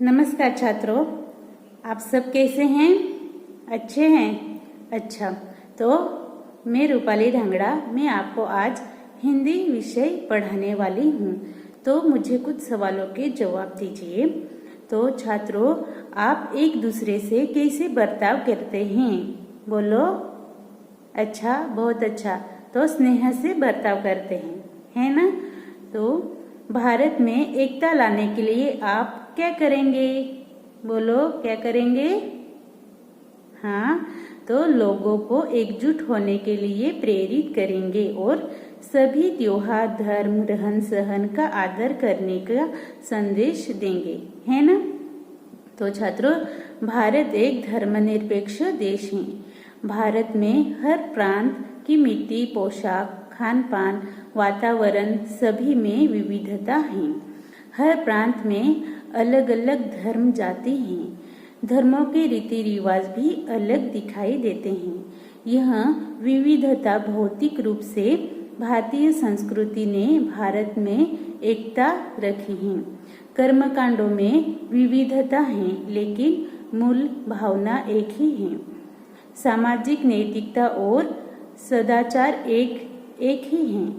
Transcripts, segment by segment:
नमस्कार छात्रों, आप सब कैसे हैं? अच्छे हैं? अच्छा, तो मैं रूपाली ढांगड़ा, मैं आपको आज हिंदी विषय पढ़ाने वाली हूँ। तो मुझे कुछ सवालों के जवाब दीजिए। तो छात्रों, आप एक दूसरे से कैसे बर्ताव करते हैं? बोलो। अच्छा, बहुत अच्छा। तो स्नेह से बर्ताव करते हैं, है ना? तो भारत में एकता लाने के लिए आप क्या करेंगे? बोलो, क्या करेंगे? हाँ, तो लोगों को एकजुट होने के लिए प्रेरित करेंगे और सभी त्योहार, धर्म, रहन सहन का आदर करने का संदेश देंगे, है ना? तो छात्रों, भारत एक धर्मनिरपेक्ष देश है। भारत में हर प्रांत की मिट्टी, पोशाक, खान पान, वातावरण सभी में विविधता है। हर प्रांत में अलग अलग धर्म जाति हैं। धर्मों के रीति रिवाज भी अलग दिखाई देते हैं। यह विविधता भौतिक रूप से भारतीय संस्कृति ने भारत में एकता रखी है। कर्मकांडों में विविधता है, लेकिन मूल भावना एक ही है। सामाजिक नैतिकता और सदाचार एक ही है।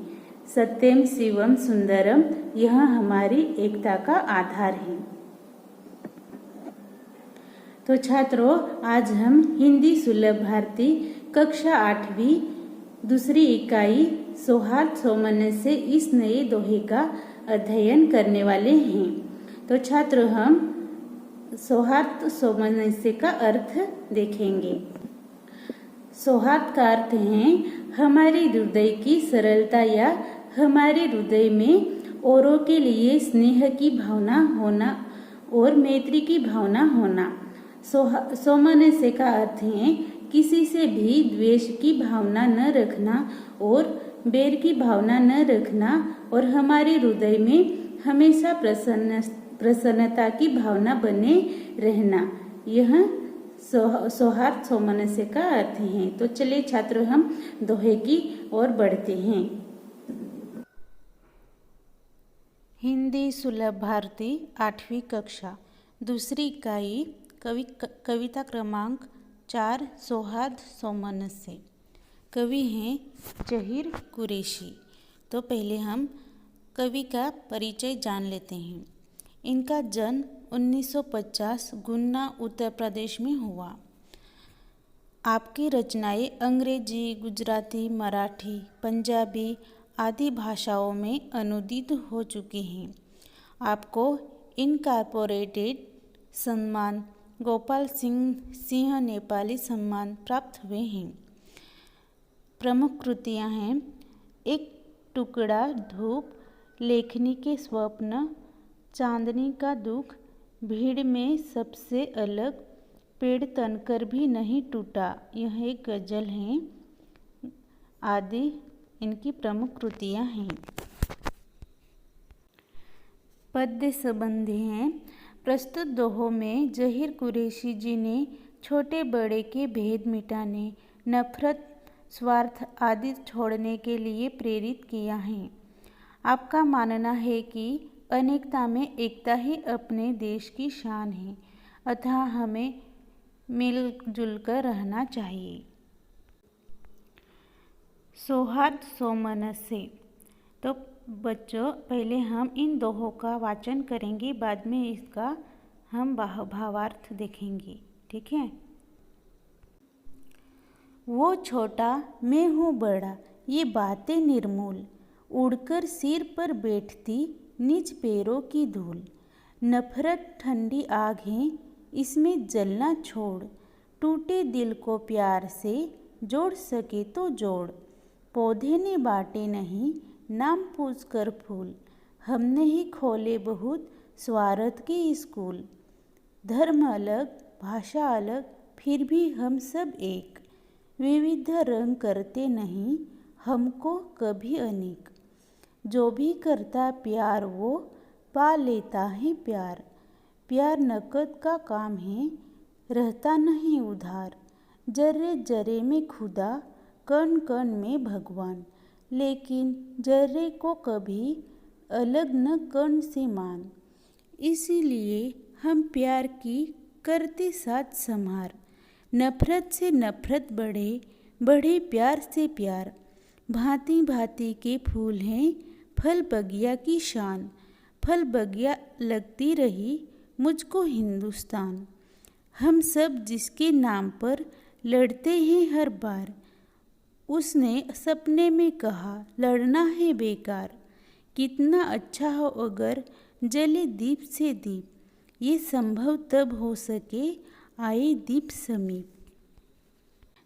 सत्यम शिवम सुंदरम, यह हमारी एकता का आधार है। तो छात्रों, आज हम हिंदी सुलभ भारती कक्षा 8वीं दूसरी इकाई सौहार्द सौमनस्य से इस नए दोहे का अध्ययन करने वाले हैं। तो छात्रों, हम सौहार्द सौमनस्य का अर्थ देखेंगे। सौहार्द का अर्थ है हमारे हृदय की सरलता या हमारे हृदय में औरों के लिए स्नेह की भावना होना और मैत्री की भावना होना। सौमनस्य का अर्थ है किसी से भी द्वेष की भावना न रखना और बैर की भावना न रखना और हमारे हृदय में हमेशा प्रसन्नता की भावना बने रहना। यह सौहार्द सौमनस्य का अर्थ है। तो चलिए छात्रों, हम दोहे की ओर बढ़ते हैं। हिंदी सुलभ भारती 8वीं कक्षा दूसरी इकाई कविता क्रमांक 4 सौहार्द सौमनस्य। कवि हैं जहीर कुरैशी। तो पहले हम कवि का परिचय जान लेते हैं। इनका जन्म 1950 गुन्ना उत्तर प्रदेश में हुआ। आपकी रचनाएं अंग्रेजी, गुजराती, मराठी, पंजाबी आदि भाषाओं में अनुदित हो चुकी हैं। आपको इनकॉर्पोरेटेड सम्मान, गोपाल सिंह नेपाली सम्मान प्राप्त हुए हैं। प्रमुख कृतियां हैं एक टुकड़ा धूप, लेखनी के स्वप्न, चांदनी का दुख, भीड़ में सबसे अलग, पेड़ तनकर भी नहीं टूटा, यह एक गजल है, आदि इनकी प्रमुख कृतियां हैं। पद्य संबंधी हैं। प्रस्तुत दोहों में जहीर कुरैशी जी ने छोटे बड़े के भेद मिटाने, नफरत, स्वार्थ आदि छोड़ने के लिए प्रेरित किया है। आपका मानना है कि अनेकता में एकता ही अपने देश की शान है, अतः हमें मिलजुल कर रहना चाहिए। सौहार्द सौमनस्य। तो बच्चों, पहले हम इन दोहों का वाचन करेंगे, बाद में इसका हम भावार्थ देखेंगे, ठीक है? वो छोटा मैं हूँ बड़ा, ये बातें निर्मूल, उड़कर सिर पर बैठती निज पैरों की धूल। नफरत ठंडी आग है, इसमें जलना छोड़, टूटे दिल को प्यार से जोड़ सके तो जोड़। पौधे ने बांटे नहीं नाम पूछ कर फूल, हमने ही खोले बहुत स्वार्थ के स्कूल। धर्म अलग, भाषा अलग, फिर भी हम सब एक, विविध रंग करते नहीं हमको कभी अनेक। जो भी करता प्यार वो पा लेता है प्यार, प्यार नकद का काम है, रहता नहीं उधार। जर्रे जर्रे में खुदा, कण कण में भगवान, लेकिन जर्रे को कभी अलग न कण से मान। इसीलिए हम प्यार की करते साथ संहार। नफरत से नफरत बढ़े, बढ़े प्यार से प्यार। भांति भांति के फूल हैं फल बगिया की शान। फल बगिया लगती रही मुझको हिंदुस्तान। हम सब जिसके नाम पर लड़ते हैं हर बार, उसने सपने में कहा लड़ना है बेकार। कितना अच्छा हो अगर जले दीप से दीप, ये संभव तब हो सके आए दीप समीप।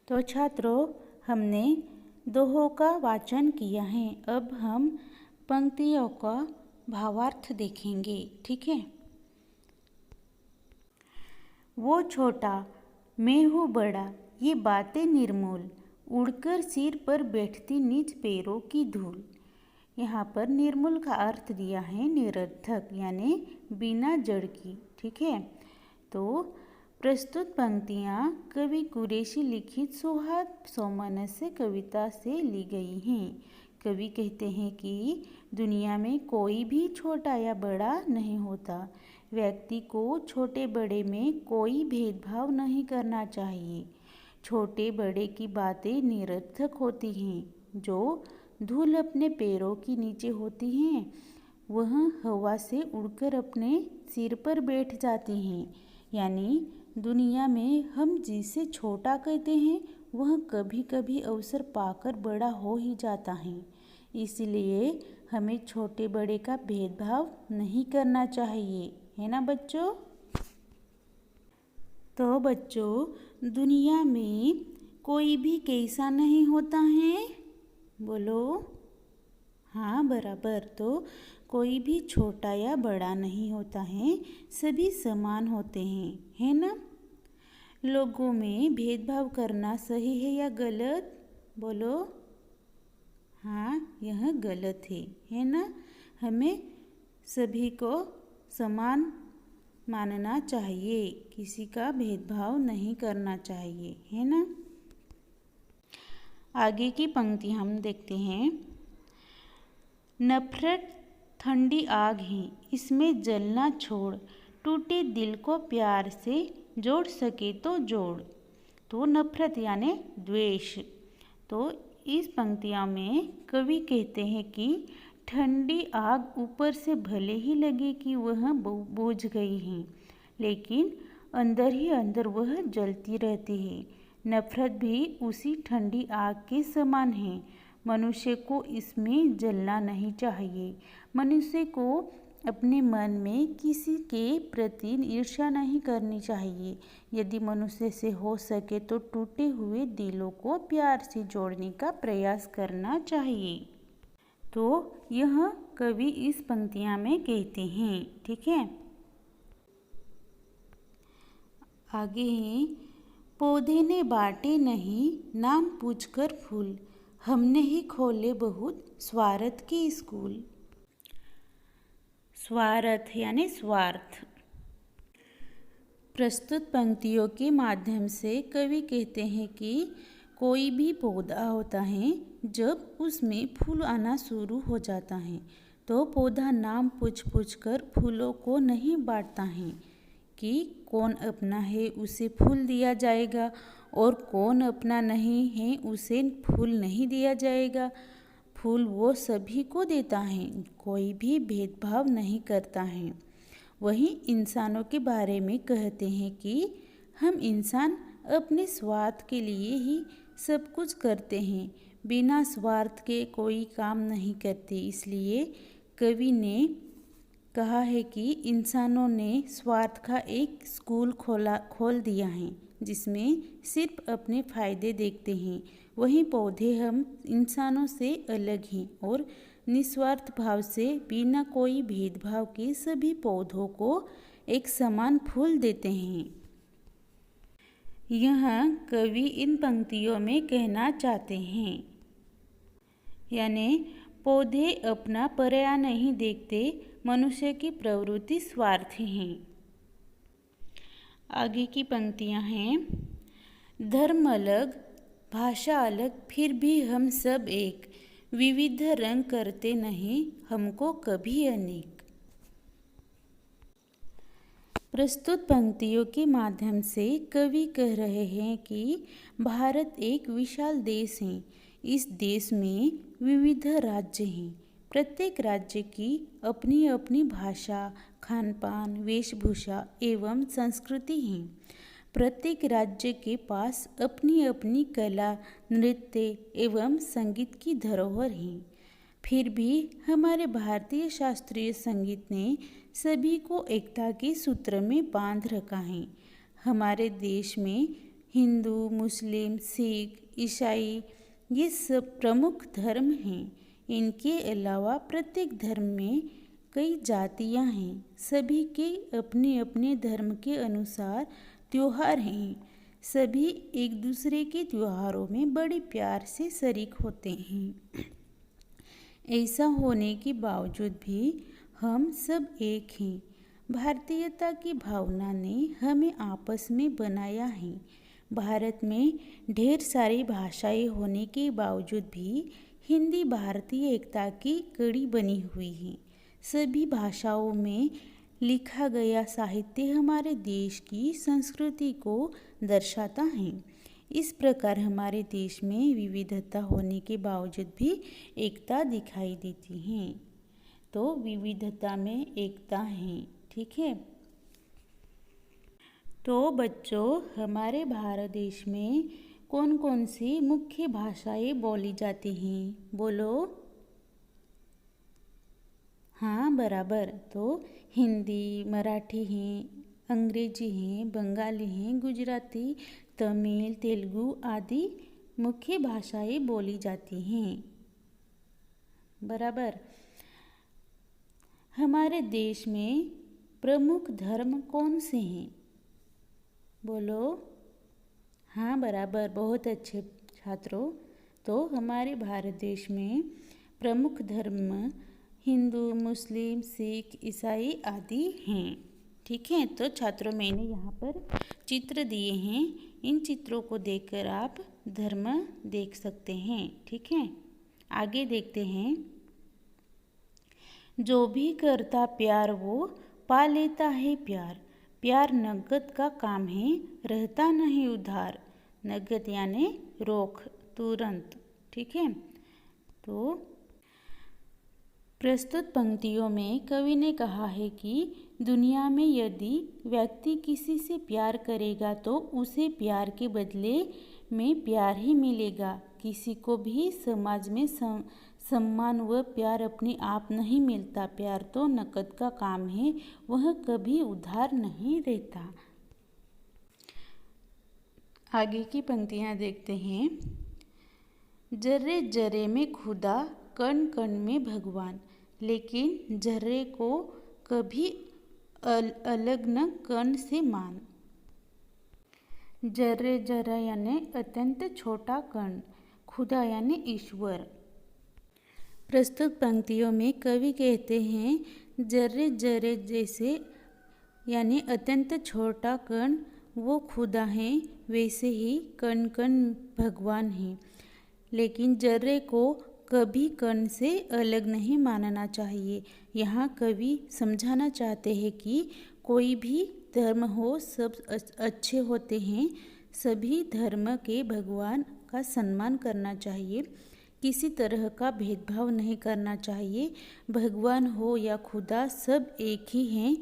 तो छात्रों, हमने दोहों का वाचन किया है। अब हम पंक्तियों का भावार्थ देखेंगे, ठीक है। वो छोटा मैं हूँ बड़ा, ये बातें निर्मूल, उड़कर सिर पर बैठती निज पैरों की धूल। यहाँ पर निर्मूल का अर्थ दिया है निरर्थक, यानी बिना जड़ की, ठीक है। तो प्रस्तुत पंक्तियाँ कवि कुरैशी लिखित सौहार्द सौमनस्य कविता से ली गई हैं। कवि कहते हैं कि दुनिया में कोई भी छोटा या बड़ा नहीं होता। व्यक्ति को छोटे बड़े में कोई भेदभाव नहीं करना चाहिए। छोटे बड़े की बातें निरर्थक होती हैं। जो धूल अपने पैरों के नीचे होती हैं, वह हवा से उड़कर अपने सिर पर बैठ जाती हैं। यानी दुनिया में हम जिसे छोटा कहते हैं, वह कभी कभी अवसर पाकर बड़ा हो ही जाता है। इसलिए हमें छोटे बड़े का भेदभाव नहीं करना चाहिए, है ना बच्चों। तो बच्चों, दुनिया में कोई भी कैसा नहीं होता है, बोलो। हाँ, बराबर। तो कोई भी छोटा या बड़ा नहीं होता है, सभी समान होते हैं, है ना। लोगों में भेदभाव करना सही है या गलत, बोलो। हाँ, यह गलत है ना। हमें सभी को समान मानना चाहिए, किसी का भेदभाव नहीं करना चाहिए, है ना। आगे की पंक्ति हम देखते हैं। नफरत ठंडी आग है, इसमें जलना छोड़, टूटे दिल को प्यार से जोड़ सके तो जोड़। तो नफरत यानी द्वेष। तो इस पंक्तियों में कवि कहते हैं कि ठंडी आग ऊपर से भले ही लगे कि वह बुझ गई है, लेकिन अंदर ही अंदर वह जलती रहती है। नफरत भी उसी ठंडी आग के समान है। मनुष्य को इसमें जलना नहीं चाहिए। मनुष्य को अपने मन में किसी के प्रति ईर्ष्या नहीं करनी चाहिए। यदि मनुष्य से हो सके तो टूटे हुए दिलों को प्यार से जोड़ने का प्रयास करना चाहिए। तो यह कवि इस पंक्तियाँ में कहते हैं, ठीक है। आगे है, पौधे ने बांटे नहीं नाम पूछकर फूल, हमने ही खोले बहुत स्वार्थ के स्कूल। स्वार्थ यानी स्वार्थ। प्रस्तुत पंक्तियों के माध्यम से कवि कहते हैं कि कोई भी पौधा होता है, जब उसमें फूल आना शुरू हो जाता है तो पौधा नाम पूछ कर फूलों को नहीं बांटता है कि कौन अपना है उसे फूल दिया जाएगा और कौन अपना नहीं है उसे फूल नहीं दिया जाएगा। फूल वो सभी को देता है, कोई भी भेदभाव नहीं करता है। वहीं इंसानों के बारे में कहते हैं कि हम इंसान अपने स्वार्थ के लिए ही सब कुछ करते हैं, बिना स्वार्थ के कोई काम नहीं करते। इसलिए कवि ने कहा है कि इंसानों ने स्वार्थ का एक स्कूल खोल दिया है, जिसमें सिर्फ अपने फायदे देखते हैं। वहीं पौधे हम इंसानों से अलग हैं और निस्वार्थ भाव से बिना कोई भेदभाव के सभी पौधों को एक समान फूल देते हैं। यह कवि इन पंक्तियों में कहना चाहते हैं, यानी पौधे अपना पराया नहीं देखते, मनुष्य की प्रवृत्ति स्वार्थी है। आगे की पंक्तियां हैं, धर्म अलग भाषा अलग फिर भी हम सब एक, विविध रंग करते नहीं हमको कभी अनेक। प्रस्तुत पंक्तियों के माध्यम से कवि कह रहे हैं कि भारत एक विशाल देश है। इस देश में विविध राज्य हैं। प्रत्येक राज्य की अपनी अपनी भाषा, खान पान, वेशभूषा एवं संस्कृति है। प्रत्येक राज्य के पास अपनी अपनी कला, नृत्य एवं संगीत की धरोहर है। फिर भी हमारे भारतीय शास्त्रीय संगीत ने सभी को एकता के सूत्र में बांध रखा है। हमारे देश में हिंदू, मुस्लिम, सिख, ईसाई ये सब प्रमुख धर्म हैं। इनके अलावा प्रत्येक धर्म में कई जातियां हैं। सभी के अपने अपने धर्म के अनुसार त्योहार हैं। सभी एक दूसरे के त्योहारों में बड़े प्यार से शरीक होते हैं। ऐसा होने के बावजूद भी हम सब एक हैं। भारतीयता की भावना ने हमें आपस में बनाया है। भारत में ढेर सारी भाषाएं होने के बावजूद भी हिंदी भारतीय एकता की कड़ी बनी हुई है। सभी भाषाओं में लिखा गया साहित्य हमारे देश की संस्कृति को दर्शाता है। इस प्रकार हमारे देश में विविधता होने के बावजूद भी एकता दिखाई देती है। तो विविधता में एकता है, ठीक है। तो बच्चों, हमारे भारत देश में कौन कौन सी मुख्य भाषाएं बोली जाती हैं? बोलो। हाँ, बराबर। तो हिंदी, मराठी हैं, अंग्रेजी हैं, बंगाली हैं, गुजराती, तमिल, तेलुगु आदि मुख्य भाषाएं बोली जाती हैं। बराबर। हमारे देश में प्रमुख धर्म कौन से हैं? बोलो। हाँ, बराबर, बहुत अच्छे छात्रों। तो हमारे भारत देश में प्रमुख धर्म हिंदू, मुस्लिम, सिख, ईसाई आदि हैं, ठीक है। तो छात्रों, मैंने यहाँ पर चित्र दिए हैं। इन चित्रों को देखकर आप धर्म देख सकते हैं, ठीक है। आगे देखते हैं। जो भी करता प्यार वो पा लेता है प्यार। प्यार नगद का काम है, रहता नहीं उधार। नगद यानी रोक, तुरंत, ठीक है। तो प्रस्तुत पंक्तियों में कवि ने कहा है कि दुनिया में यदि व्यक्ति किसी से प्यार करेगा तो उसे प्यार के बदले में प्यार ही मिलेगा। किसी को भी समाज में सम्मान व प्यार अपने आप नहीं मिलता। प्यार तो नकद का काम है, वह कभी उधार नहीं रहता। आगे की पंक्तियाँ देखते हैं। जर्रे जर्रे में खुदा, कण कण में भगवान, लेकिन जर्रे को कभी अलग न कण से मान। जर्रे जर्रा यानी अत्यंत छोटा कण, खुदा यानी ईश्वर। प्रस्तुत पंक्तियों में कवि कहते हैं जर्रे जर्रे जैसे यानी अत्यंत छोटा कण वो खुदा है, वैसे ही कण कण भगवान है। लेकिन जर्रे को कभी कण से अलग नहीं मानना चाहिए। यहाँ कवि समझाना चाहते हैं कि कोई भी धर्म हो, सब अच्छे होते हैं। सभी धर्म के भगवान का सम्मान करना चाहिए। किसी तरह का भेदभाव नहीं करना चाहिए। भगवान हो या खुदा, सब एक ही हैं।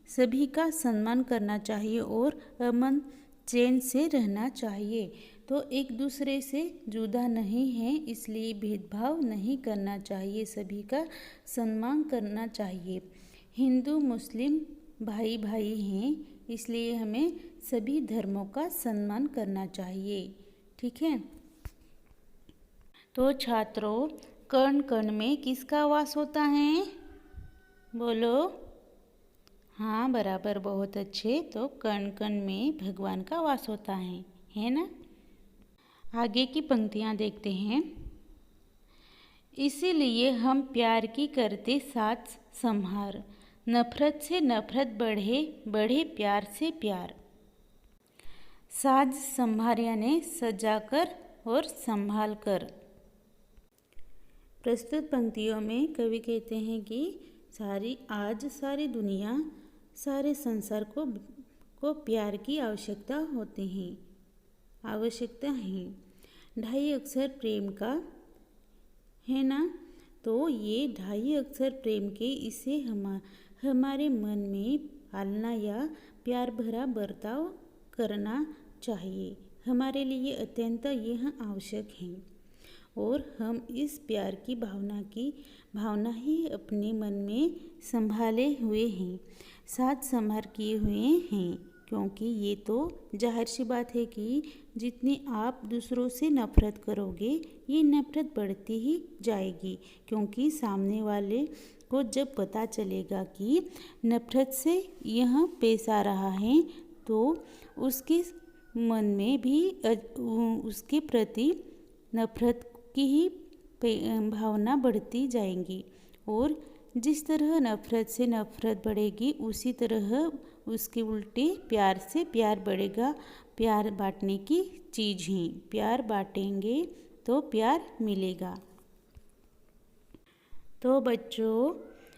सभी का सम्मान करना चाहिए और अमन चैन से रहना चाहिए। तो एक दूसरे से जुदा नहीं है, इसलिए भेदभाव नहीं करना चाहिए। सभी का सम्मान करना चाहिए। हिंदू मुस्लिम भाई भाई हैं, इसलिए हमें सभी धर्मों का सम्मान करना चाहिए, ठीक है। तो छात्रों, कण कण में किसका वास होता है? बोलो। हाँ, बराबर, बहुत अच्छे। तो कण कण में भगवान का वास होता है ना। आगे की पंक्तियाँ देखते हैं। इसीलिए हम प्यार की करते साथ संहार, नफरत से नफरत बढ़े, बढ़े प्यार से प्यार। साज संभार यानी सजा कर और संभाल कर। प्रस्तुत पंक्तियों में कवि कहते हैं कि आज सारी दुनिया सारे संसार को प्यार की आवश्यकता होती है, आवश्यकता है। 2.5 अक्षर प्रेम का है ना। तो ये 2.5 अक्षर प्रेम के इसे हमारे मन में पालना या प्यार भरा बर्ताव करना चाहिए। हमारे लिए अत्यंत यह आवश्यक है और हम इस प्यार की भावना ही अपने मन में संभाले हुए हैं, साथ संभाल किए हुए हैं, क्योंकि ये तो जाहिर सी बात है कि जितनी आप दूसरों से नफरत करोगे ये नफरत बढ़ती ही जाएगी, क्योंकि सामने वाले को जब पता चलेगा कि नफरत से यह पेश आ रहा है तो उसके मन में भी उसके प्रति नफरत की ही भावना बढ़ती जाएंगी और जिस तरह नफरत से नफरत बढ़ेगी उसी तरह उसके उल्टे प्यार से प्यार बढ़ेगा। प्यार बांटने की चीज़ है, प्यार बांटेंगे तो प्यार मिलेगा। तो बच्चों,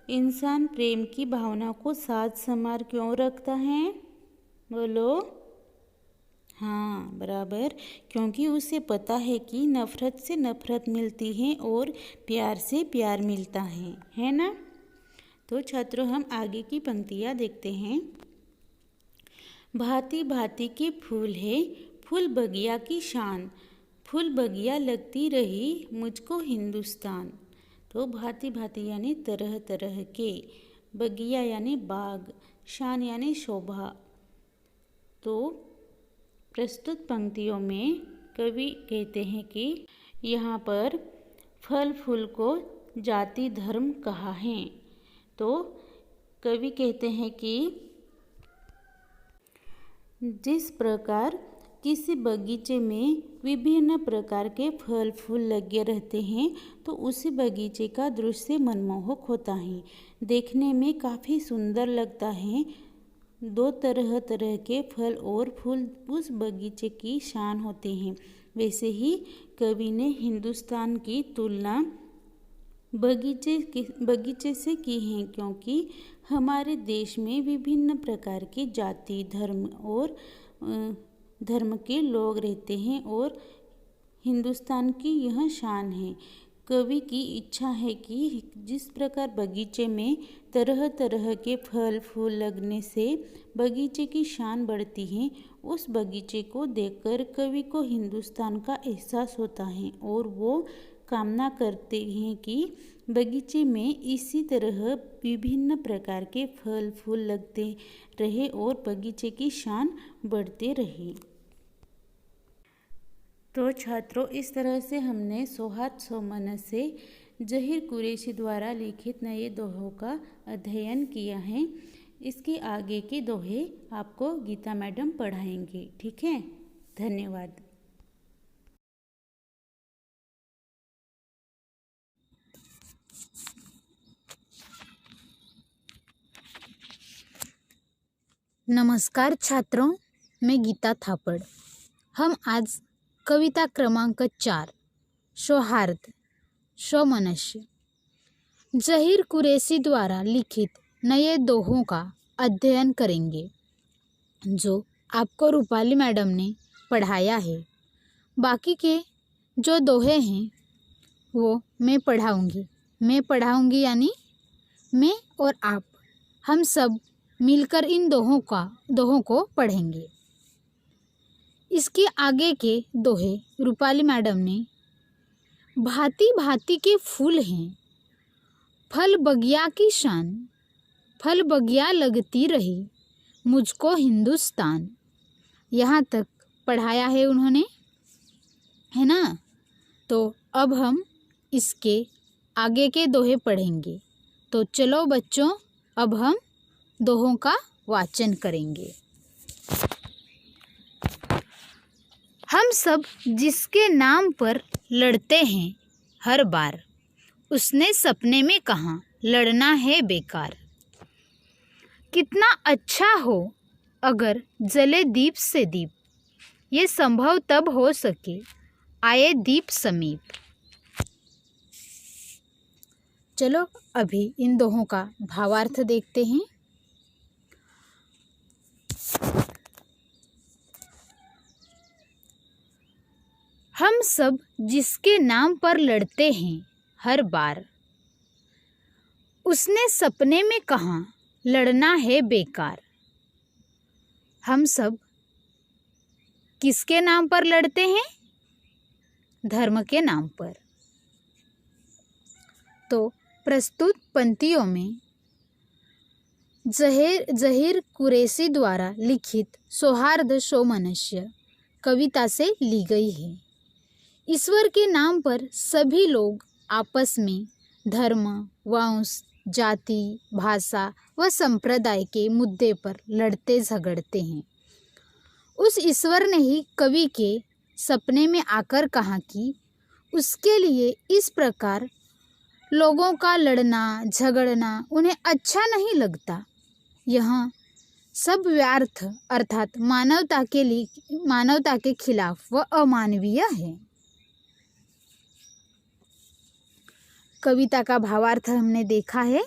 इंसान प्रेम की भावना को साथ संभाल क्यों रखता है? बोलो। हाँ, बराबर, क्योंकि उसे पता है कि नफरत से नफरत मिलती है और प्यार से प्यार मिलता है ना। तो छात्रों, हम आगे की पंक्तियाँ देखते हैं। भांति भांति के फूल है फूल बगिया की शान, फूल बगिया लगती रही मुझको हिंदुस्तान। तो भांति भांति यानी तरह तरह के, बगिया यानी बाग, शान यानी शोभा। तो प्रस्तुत पंक्तियों में कवि कहते हैं कि यहाँ पर फल फूल को जाति धर्म कहा है। तो कवि कहते हैं कि जिस प्रकार किसी बगीचे में विभिन्न प्रकार के फल फूल लगे रहते हैं तो उसी बगीचे का दृश्य मनमोहक होता है, देखने में काफ़ी सुंदर लगता है। 2 तरह तरह के फल और फूल उस बगीचे की शान होते हैं। वैसे ही कवि ने हिंदुस्तान की तुलना बगीचे से की है, क्योंकि हमारे देश में विभिन्न प्रकार की जाति धर्म के लोग रहते हैं और हिंदुस्तान की यह शान है। कवि की इच्छा है कि जिस प्रकार बगीचे में तरह तरह के फल फूल लगने से बगीचे की शान बढ़ती है, उस बगीचे को देखकर कवि को हिंदुस्तान का एहसास होता है और वो कामना करते हैं कि बगीचे में इसी तरह विभिन्न प्रकार के फल फूल लगते रहे और बगीचे की शान बढ़ते रहे। तो छात्रों, इस तरह से हमने सोहात सोमन से जहीर कुरैशी द्वारा लिखित नए दोहों का अध्ययन किया है। इसके आगे के दोहे आपको गीता मैडम पढ़ाएंगे, ठीक है। धन्यवाद। नमस्कार छात्रों, मैं गीता थापड़। हम आज कविता क्रमांक 4 सौहार्द स्वमनस्य जहीर कुरैशी द्वारा लिखित नए दोहों का अध्ययन करेंगे, जो आपको रूपाली मैडम ने पढ़ाया है। बाकी के जो दोहे हैं वो मैं पढ़ाऊंगी यानी मैं और आप, हम सब मिलकर इन दोहों को पढ़ेंगे। इसके आगे के दोहे रूपाली मैडम ने भांति भांति के फूल हैं फल बगिया की शान, फल बगिया लगती रही मुझको हिंदुस्तान, यहाँ तक पढ़ाया है उन्होंने, है ना। तो अब हम इसके आगे के दोहे पढ़ेंगे। तो चलो बच्चों, अब हम दोहों का वाचन करेंगे। हम सब जिसके नाम पर लड़ते हैं हर बार, उसने सपने में कहा लड़ना है बेकार। कितना अच्छा हो अगर जले दीप से दीप, ये संभव तब हो सके आए दीप समीप। चलो अभी इन दोहों का भावार्थ देखते हैं। हम सब जिसके नाम पर लड़ते हैं हर बार, उसने सपने में कहा लड़ना है बेकार। हम सब किसके नाम पर लड़ते हैं? धर्म के नाम पर। तो प्रस्तुत पंक्तियों में जहीर कुरैशी द्वारा लिखित सौहार्द सौमनस्य कविता से ली गई है। ईश्वर के नाम पर सभी लोग आपस में धर्म, वंश, जाति, भाषा व संप्रदाय के मुद्दे पर लड़ते झगड़ते हैं। उस ईश्वर ने ही कवि के सपने में आकर कहा कि उसके लिए इस प्रकार लोगों का लड़ना झगड़ना उन्हें अच्छा नहीं लगता। यह सब व्यर्थ अर्थात मानवता के खिलाफ व अमानवीय है। कविता का भावार्थ हमने देखा है।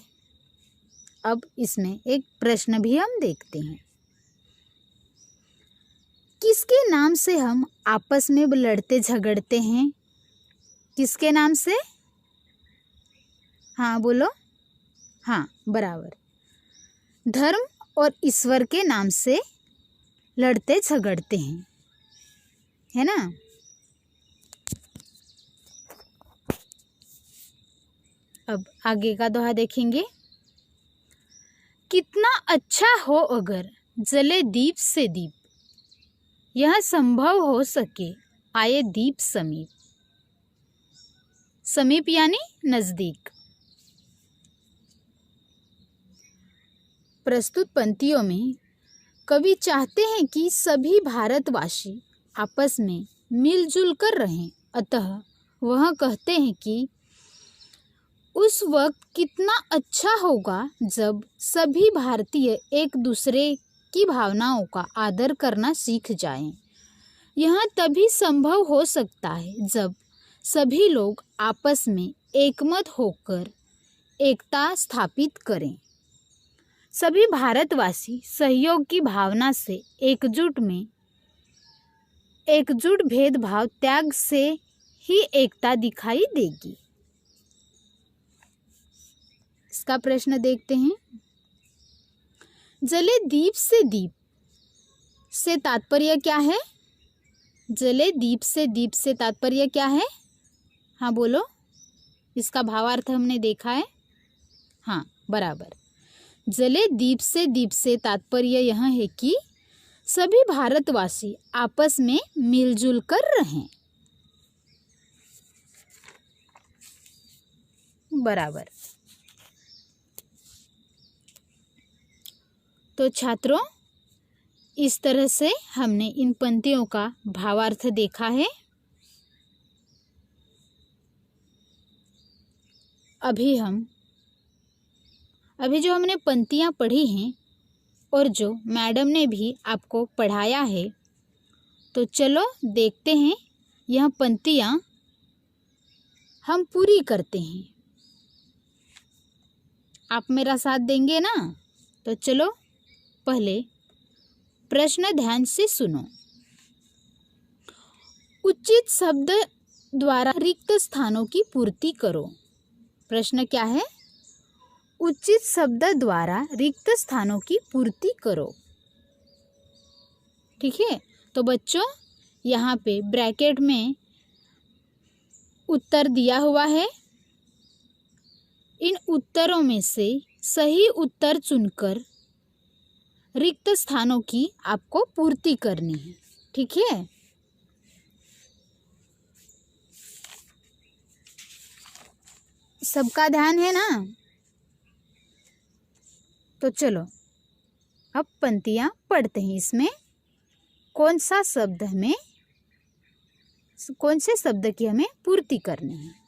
अब इसमें एक प्रश्न भी हम देखते हैं। किसके नाम से हम आपस में लड़ते झगड़ते हैं? किसके नाम से? हाँ बोलो। हाँ बराबर, धर्म और ईश्वर के नाम से लड़ते झगड़ते हैं, है ना। अब आगे का दोहा देखेंगे। कितना अच्छा हो अगर जले दीप से दीप, यह संभव हो सके आए दीप समीप। समीप यानी नजदीक। प्रस्तुत पंक्तियों में कवि चाहते हैं कि सभी भारतवासी आपस में मिलजुल कर रहें। अतः वह कहते हैं कि उस वक्त कितना अच्छा होगा जब सभी भारतीय एक दूसरे की भावनाओं का आदर करना सीख जाएं। यह तभी संभव हो सकता है जब सभी लोग आपस में एकमत होकर एकता स्थापित करें। सभी भारतवासी सहयोग की भावना से एकजुट भेदभाव त्याग से ही एकता दिखाई देगी। इसका प्रश्न देखते हैं। जले दीप से तात्पर्य क्या है? जले दीप से तात्पर्य क्या है? हाँ बोलो। इसका भावार्थ हमने देखा है। हाँ बराबर, जले दीप से तात्पर्य यह है कि सभी भारतवासी आपस में मिलजुल कर रहें। बराबर। तो छात्रों, इस तरह से हमने इन पंक्तियों का भावार्थ देखा है। अभी जो हमने पंक्तियाँ पढ़ी हैं और जो मैडम ने भी आपको पढ़ाया है, तो चलो देखते हैं यह पंक्तियाँ हम पूरी करते हैं। आप मेरा साथ देंगे ना? तो चलो पहले प्रश्न ध्यान से सुनो। उचित शब्द द्वारा रिक्त स्थानों की पूर्ति करो। प्रश्न क्या है? उचित शब्द द्वारा रिक्त स्थानों की पूर्ति करो। ठीक है, तो बच्चों यहाँ पे ब्रैकेट में उत्तर दिया हुआ है। इन उत्तरों में से सही उत्तर चुनकर रिक्त स्थानों की आपको पूर्ति करनी है। ठीक है, सबका ध्यान है ना? तो चलो अब पंक्तियाँ पढ़ते हैं। इसमें कौन से शब्द की हमें पूर्ति करनी है।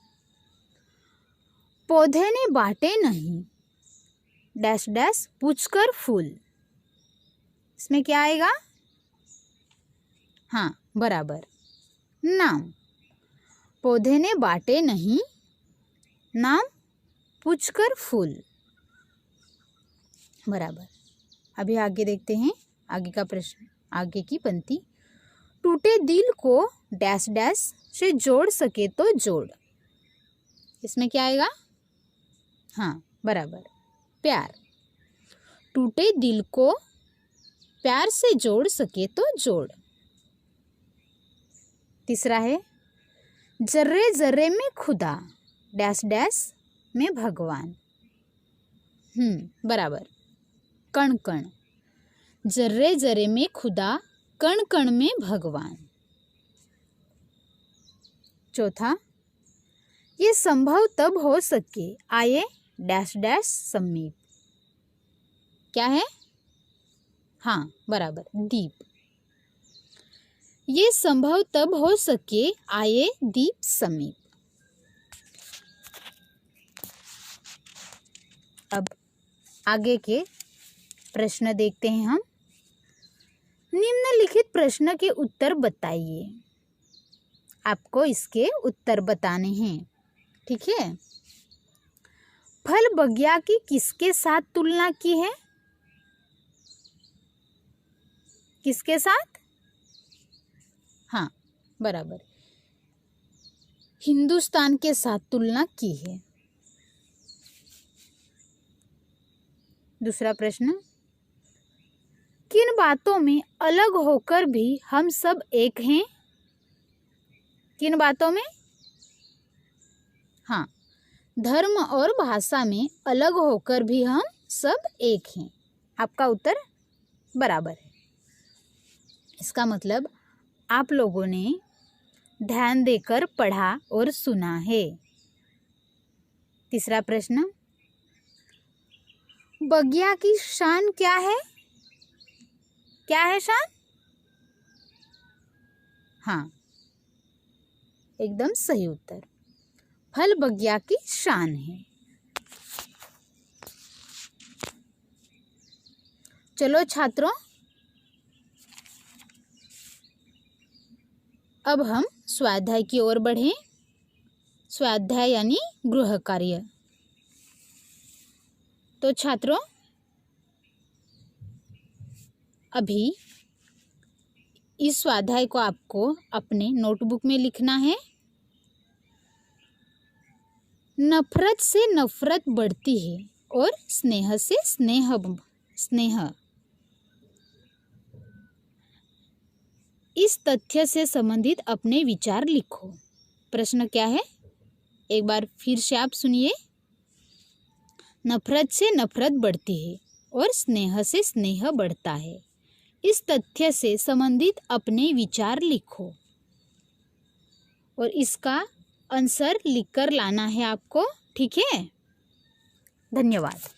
पौधे ने बांटे नहीं डैश डैश पूछकर फूल। इसमें क्या आएगा? हाँ बराबर, नाम। पौधे ने बांटे नहीं नाम पूछकर फूल। बराबर। अभी आगे देखते हैं। आगे का प्रश्न, आगे की पंक्ति, टूटे दिल को डैश डैश से जोड़ सके तो जोड़। इसमें क्या आएगा? हाँ बराबर, प्यार। टूटे दिल को प्यार से जोड़ सके तो जोड़। तीसरा है, जर्रे जर्रे में खुदा डैश डैश में भगवान। बराबर, कण कण। जर्रे जर्रे में खुदा, कण कण में भगवान। चौथा, ये संभव तब हो सके आए डैश डैश समीप। क्या है? हाँ बराबर, दीप। ये संभव तब हो सके आए दीप समीप। अब आगे के प्रश्न देखते हैं हम। निम्नलिखित प्रश्न के उत्तर बताइए। आपको इसके उत्तर बताने हैं, ठीक है। फल बगिया की किसके साथ तुलना की है? किसके साथ? हाँ बराबर, हिंदुस्तान के साथ तुलना की है। दूसरा प्रश्न, किन बातों में अलग होकर भी हम सब एक हैं? किन बातों में? हाँ, धर्म और भाषा में अलग होकर भी हम सब एक हैं। आपका उत्तर बराबर है। इसका मतलब आप लोगों ने ध्यान देकर पढ़ा और सुना है। तीसरा प्रश्न, बगिया की शान क्या है? क्या है शान? हाँ एकदम सही उत्तर, फल बगिया की शान है। चलो छात्रों, अब हम स्वाध्याय की ओर बढ़ें। स्वाध्याय यानी गृह कार्य। तो छात्रों, अभी इस स्वाध्याय को आपको अपने नोटबुक में लिखना है। नफरत से नफरत बढ़ती है और स्नेह से स्नेह। इस तथ्य से संबंधित अपने विचार लिखो। प्रश्न क्या है? एक बार फिर से आप सुनिए। नफरत से नफरत बढ़ती है और स्नेह से स्नेह बढ़ता है। इस तथ्य से संबंधित अपने विचार लिखो और इसका आंसर लिखकर लाना है आपको, ठीक है। धन्यवाद।